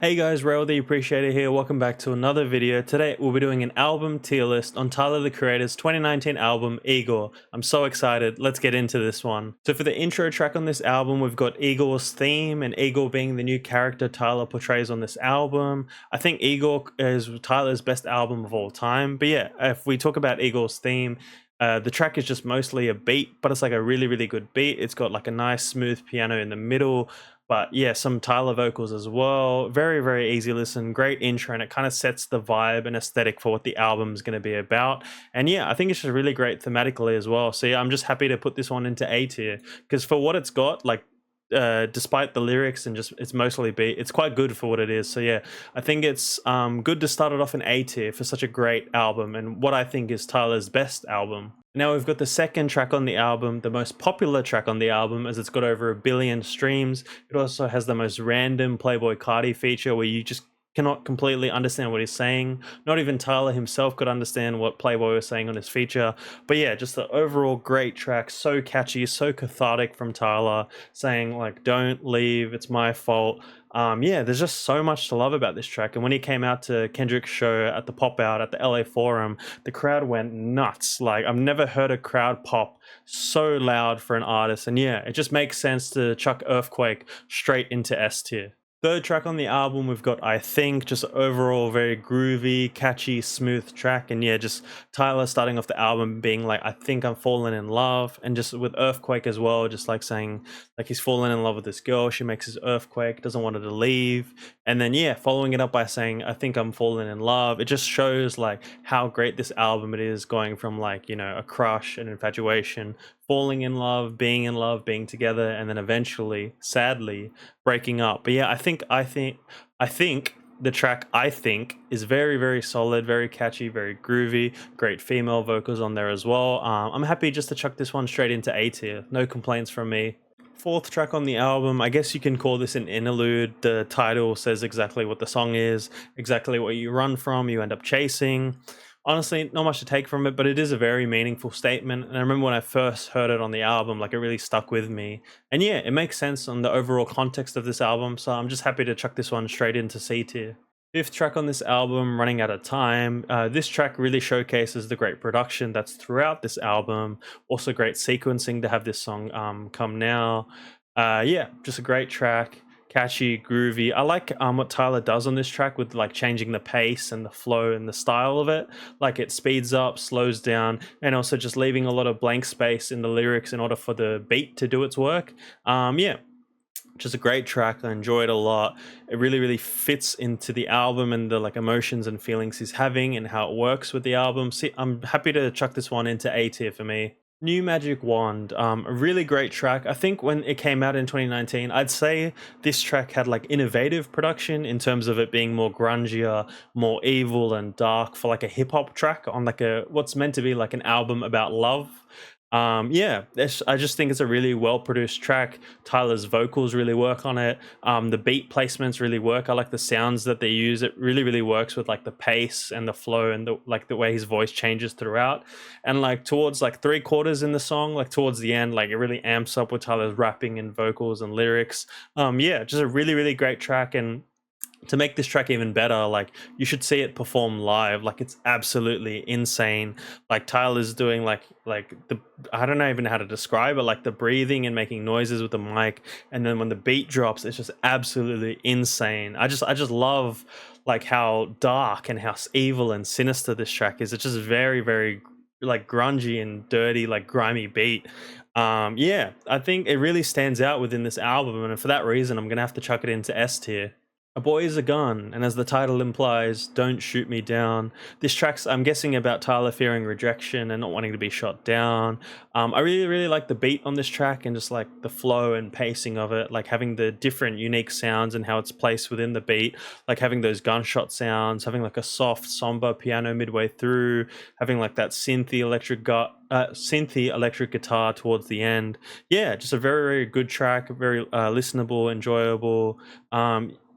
Hey guys, Rail the Appreciator here. Welcome back to another video. Today we'll be doing an album tier list on Tyler the Creator's 2019 album IGOR. I'm so excited. Let's get into this one. So for the intro track on this album, we've got Igor's theme, and Igor being the new character Tyler portrays on this album. I think Igor is Tyler's best album of all time. But yeah, if we talk about Igor's theme, the track is just mostly a beat, but it's like a really good beat. It's got like a nice smooth piano in the middle. But yeah, some Tyler vocals as well. Very easy listen, great intro, and it kind of sets the vibe and aesthetic for what the album's going to be about. And yeah, I think it's just really great thematically as well. So yeah, I'm just happy to put this one into A tier because for what it's got, like despite the lyrics and just it's mostly beat, it's quite good for what it is. So yeah, I think it's good to start it off in A tier for such a great album and what I think is Tyler's best album. Now we've got the second track on the album, the most popular track on the album, as it's got over 1 billion streams. It also has the most random Playboy Cardi feature where you just cannot completely understand what he's saying. Not even Tyler himself could understand what Playboy was saying on his feature. But yeah, just the overall great track, so catchy, so cathartic from Tyler, saying like, don't leave, it's my fault. Yeah, there's just so much to love about this track. And when he came out to Kendrick's show at the Pop Out at the LA Forum, the crowd went nuts. Like, I've never heard a crowd pop so loud for an artist. And yeah, it just makes sense to chuck Earthquake straight into S tier. Third track on the album, we've got I Think, just overall very groovy, catchy, smooth track. And yeah, just Tyler starting off the album being like, I think I'm falling in love. And just with Earthquake as well, just like saying like he's fallen in love with this girl. She makes his earthquake, doesn't want her to leave. And then yeah, following it up by saying, I think I'm falling in love. It just shows like how great this album it is, going from like, you know, a crush and infatuation, falling in love, being together, and then eventually, sadly, breaking up. But yeah, I think the track I Think is very solid, very catchy, very groovy, great female vocals on there as well. I'm happy just to chuck this one straight into A tier. No complaints from me. Fourth track on the album, I guess you can call this an interlude. The title says exactly what the song is, exactly what you run from, you end up chasing. Honestly, not much to take from it, but it is a very meaningful statement. And I remember when I first heard it on the album, like it really stuck with me. And yeah, it makes sense on the overall context of this album. So I'm just happy to chuck this one straight into C tier. Fifth track on this album, Running Out of Time. This track really showcases the great production that's throughout this album. Also great sequencing to have this song come now. Yeah, just a great track. Catchy, groovy. I like what Tyler does on this track with like changing the pace and the flow and the style of it. Like it speeds up, slows down, and also just leaving a lot of blank space in the lyrics in order for the beat to do its work. Yeah, just a great track. I enjoy it a lot. It really fits into the album and the like emotions and feelings he's having and how it works with the album. See, I'm happy to chuck this one into A tier for me. New Magic Wand, a really great track. I think when it came out in 2019, I'd say this track had like innovative production in terms of it being more grungier, more evil and dark for like a hip hop track on like a what's meant to be like an album about love. Yeah, I just think it's a really well produced track. Tyler's vocals really work on it. The beat placements really work. I like the sounds that they use. It really works with like the pace and the flow and the way his voice changes throughout. And like towards like 3/4 in the song, like towards the end, like it really amps up with Tyler's rapping and vocals and lyrics. Yeah, just a really great track. And to make this track even better, like you should see it perform live. Like it's absolutely insane. Like Tyler's doing like the I don't know even how to describe it, like the breathing and making noises with the mic, and then when the beat drops, it's just absolutely insane. I just love like how dark and how evil and sinister this track is. It's just very like grungy and dirty, like grimy beat. Yeah, I think it really stands out within this album, and for that reason I'm gonna have to chuck it into S tier. A Boy is a Gun, and as the title implies, Don't Shoot Me Down. This track's, I'm guessing, about Tyler fearing rejection and not wanting to be shot down. I really like the beat on this track and just like the flow and pacing of it, like having the different unique sounds and how it's placed within the beat, like having those gunshot sounds, having like a soft, somber piano midway through, having like that synthy electric guitar towards the end. Yeah, just a very good track, very listenable, enjoyable.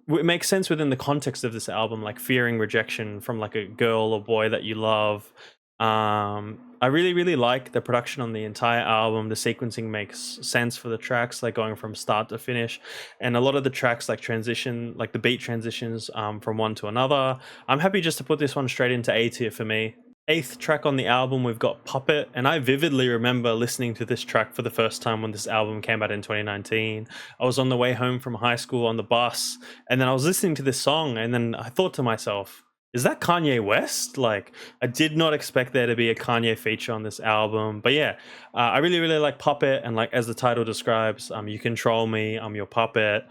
It makes sense within the context of this album, like fearing rejection from like a girl or boy that you love. I really like the production on the entire album. The sequencing makes sense for the tracks, like going from start to finish, and a lot of the tracks like transition, like the beat transitions from one to another. I'm happy just to put this one straight into A tier for me. Eighth track on the album, we've got Puppet, and I vividly remember listening to this track for the first time when this album came out in 2019. I was on the way home from high school on the bus, and then I was listening to this song, and then I thought to myself, is that Kanye West? Like, I did not expect there to be a Kanye feature on this album. But yeah, I really like Puppet, and like as the title describes, you control me, I'm your puppet.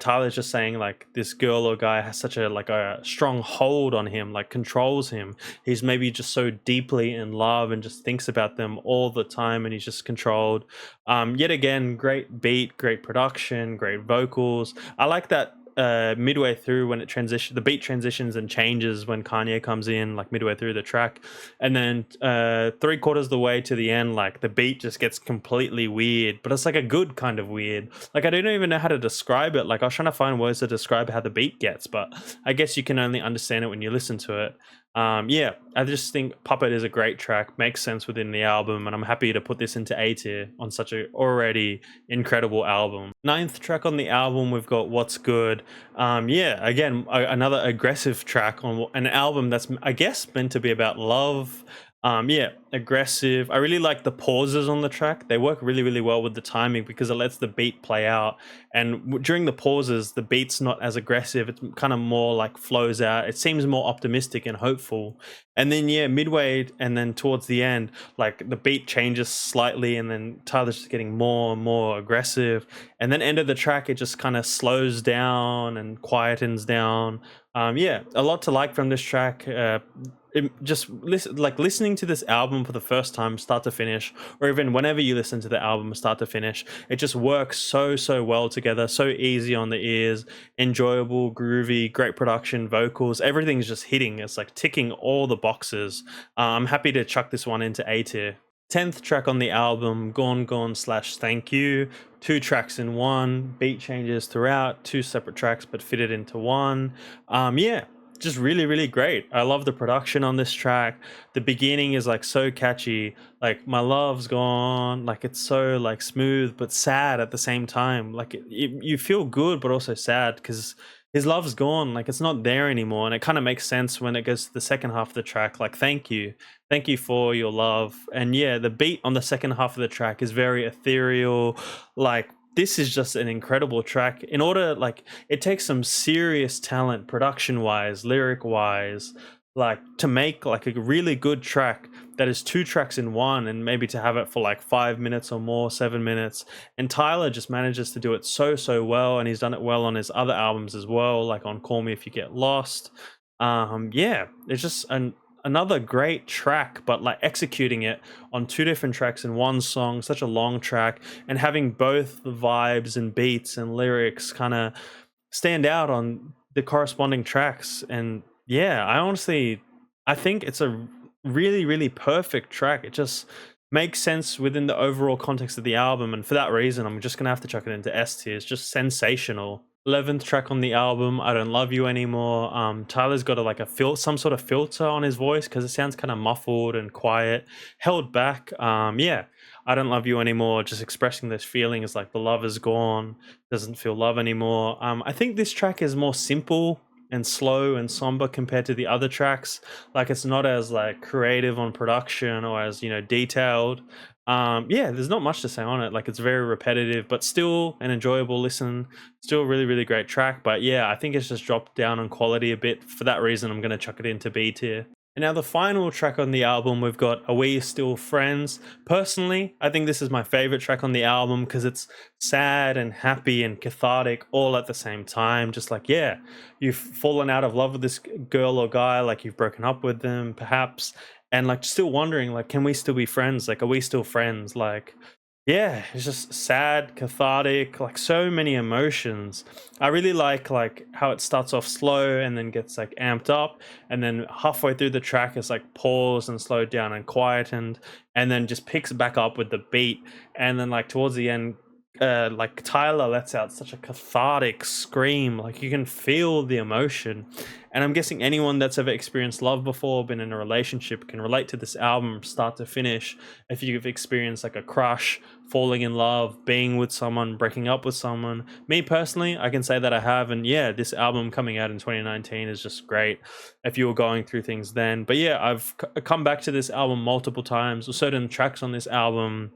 Tyler's just saying like this girl or guy has such a strong hold on him, like controls him. He's maybe just so deeply in love and just thinks about them all the time, and he's just controlled. Yet again, great beat, great production, great vocals. I like that midway through when the beat transitions and changes when Kanye comes in, like midway through the track, and then 3/4 of the way to the end, like the beat just gets completely weird, but it's like a good kind of weird. Like, I don't even know how to describe it. Like, I was trying to find words to describe how the beat gets, but I guess you can only understand it when you listen to it. Yeah, I just think Puppet is a great track, makes sense within the album, and I'm happy to put this into A tier on such a already incredible album. Ninth track on the album, we've got What's Good. Yeah, again, another aggressive track on an album that's, I guess, meant to be about love. Yeah, aggressive. I really like the pauses on the track. They work really well with the timing because it lets the beat play out. And during the pauses, the beat's not as aggressive. It's kind of more like flows out. It seems more optimistic and hopeful. And then, yeah, midway and then towards the end, like the beat changes slightly, and then Tyler's just getting more and more aggressive. And then end of the track, it just kind of slows down and quietens down. Yeah, a lot to like from this track. Listening to this album for the first time, start to finish, or even whenever you listen to the album start to finish, it just works so well together, so easy on the ears, enjoyable, groovy, great production, vocals, everything's just hitting. It's like ticking all the boxes. I'm happy to chuck this one into A tier. 10th track on the album, Gone / Thank You. 2 tracks in one, beat changes throughout, 2 separate tracks but fitted into one. Yeah, just really great. I love the production on this track. The beginning is like so catchy, like my love's gone, like it's so like smooth but sad at the same time. Like you feel good but also sad because his love's gone, like it's not there anymore. And it kind of makes sense when it goes to the second half of the track, like thank you for your love. And yeah, the beat on the second half of the track is very ethereal. Like, this is just an incredible track. In order, like, it takes some serious talent, production wise, lyric wise, like to make like a really good track that is 2 tracks in one, and maybe to have it for like 5 minutes or more, 7 minutes. And Tyler just manages to do it so well, and he's done it well on his other albums as well, like on Call Me If You Get Lost. Yeah, it's just another great track, but like executing it on 2 different tracks in one song, such a long track, and having both the vibes and beats and lyrics kind of stand out on the corresponding tracks. And yeah, I think it's a really perfect track. It just makes sense within the overall context of the album, and for that reason I'm just gonna have to chuck it into S tier. It's just sensational. 11th track on the album, I Don't Love You Anymore. Tyler's got some sort of filter on his voice because it sounds kind of muffled and quiet, held back. Yeah, I Don't Love You Anymore, just expressing those feelings like the love is gone, doesn't feel love anymore. I think this track is more simple and slow and somber compared to the other tracks. Like, it's not as like creative on production or as, detailed. Yeah, there's not much to say on it. Like, it's very repetitive, but still an enjoyable listen. Still a really great track. But yeah, I think it's just dropped down on quality a bit. For that reason, I'm going to chuck it into B tier. And now the final track on the album, we've got Are We Still Friends? Personally, I think this is my favorite track on the album because it's sad and happy and cathartic all at the same time. Just like, yeah, you've fallen out of love with this girl or guy, like you've broken up with them perhaps, and like still wondering, like, can we still be friends? Like, are we still friends? Like, yeah, it's just sad, cathartic, like so many emotions. I really like how it starts off slow and then gets like amped up, and then halfway through the track it's like paused and slowed down and quietened, and then just picks back up with the beat, and then like towards the end, like Tyler lets out such a cathartic scream, like you can feel the emotion, And I'm guessing anyone that's ever experienced love before, been in a relationship, can relate to this album start to finish. If you've experienced like a crush, falling in love, being with someone, breaking up with someone. Me personally, I can say that I have, and yeah, this album coming out in 2019 is just great if you were going through things then. But yeah, I've come back to this album multiple times, with certain tracks on this album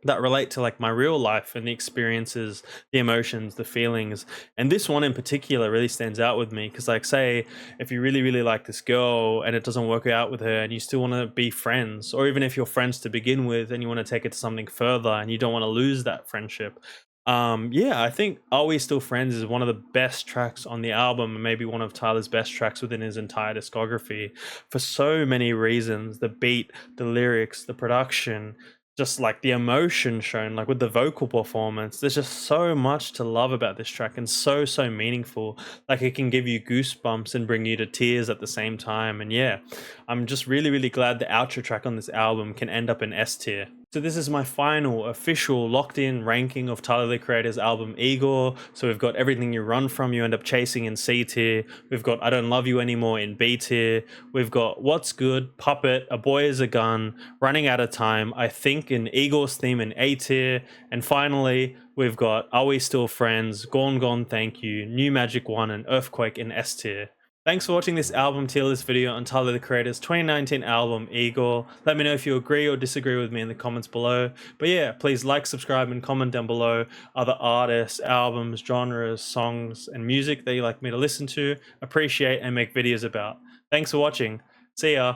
that relate to like my real life and the experiences, the emotions, the feelings. And this one in particular really stands out with me because, like, say if you really, really like this girl and it doesn't work out with her and you still want to be friends, or even if you're friends to begin with and you want to take it to something further and you don't want to lose that friendship. Yeah, I think Are We Still Friends is one of the best tracks on the album, and maybe one of Tyler's best tracks within his entire discography for so many reasons. The beat, the lyrics, the production, just like the emotion shown, like with the vocal performance. There's just so much to love about this track, and so meaningful. Like, it can give you goosebumps and bring you to tears at the same time. And yeah, I'm just really glad the outro track on this album can end up in S tier. So this is my final official locked in ranking of Tyler the Creator's album Igor. So we've got Everything You Run From You End Up Chasing in C tier. We've got I Don't Love You Anymore in B tier. We've got What's Good, Puppet, A Boy Is a Gun, Running Out of Time, I Think, in Igor's Theme in A tier. And finally, we've got Are We Still Friends, Gone Gone Thank You, New Magic 1, and Earthquake in S tier. Thanks for watching this album tier list video on Tyler the Creator's 2019 album Igor. Let me know if you agree or disagree with me in the comments below. But yeah, please like, subscribe, and comment down below other artists, albums, genres, songs, and music that you'd like me to listen to, appreciate, and make videos about. Thanks for watching. See ya.